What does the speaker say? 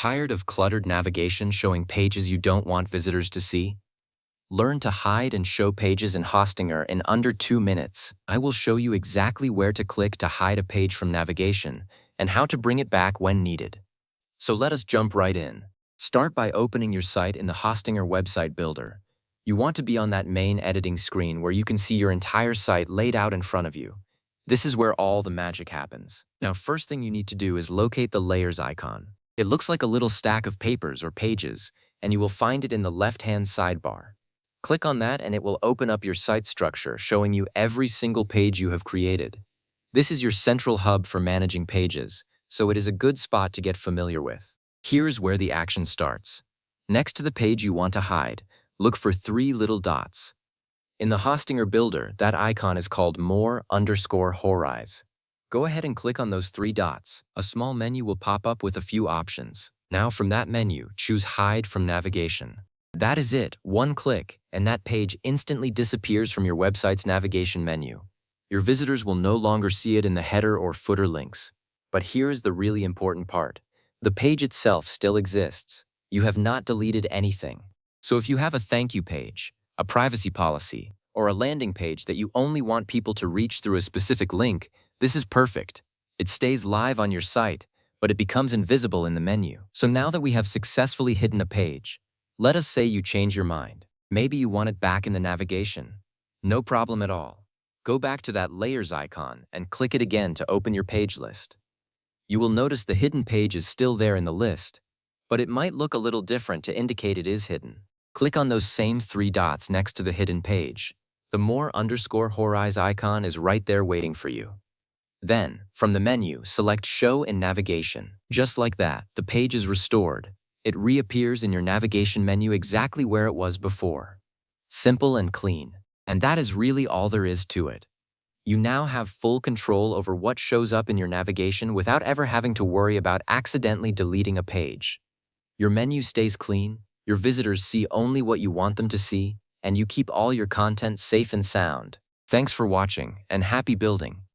Tired of cluttered navigation showing pages you don't want visitors to see? Learn to hide and show pages in Hostinger in under 2 minutes. I will show you exactly where to click to hide a page from navigation and how to bring it back when needed. So let us jump right in. Start by opening your site in the Hostinger website builder. You want to be on that main editing screen where you can see your entire site laid out in front of you. This is where all the magic happens. Now, first thing you need to do is locate the layers icon. It looks like a little stack of papers or pages, and you will find it in the left-hand sidebar. Click on that and it will open up your site structure, showing you every single page you have created. This is your central hub for managing pages, so it is a good spot to get familiar with. Here's where the action starts. Next to the page you want to hide, look for 3 little dots. In the Hostinger builder, that icon is called more_horizon. Go ahead and click on those 3 dots. A small menu will pop up with a few options. Now from that menu, choose Hide from Navigation. That is it, one click, and that page instantly disappears from your website's navigation menu. Your visitors will no longer see it in the header or footer links. But here is the really important part. The page itself still exists. You have not deleted anything. So if you have a thank you page, a privacy policy, or a landing page that you only want people to reach through a specific link, this is perfect. It stays live on your site, but it becomes invisible in the menu. So now that we have successfully hidden a page, let us say you change your mind. Maybe you want it back in the navigation. No problem at all. Go back to that layers icon and click it again to open your page list. You will notice the hidden page is still there in the list, but it might look a little different to indicate it is hidden. Click on those same 3 dots next to the hidden page. The more_horizon icon is right there waiting for you. Then, from the menu, select Show in Navigation. Just like that, the page is restored. It reappears in your navigation menu exactly where it was before. Simple and clean. And that is really all there is to it. You now have full control over what shows up in your navigation without ever having to worry about accidentally deleting a page. Your menu stays clean, your visitors see only what you want them to see, and you keep all your content safe and sound. Thanks for watching, and happy building!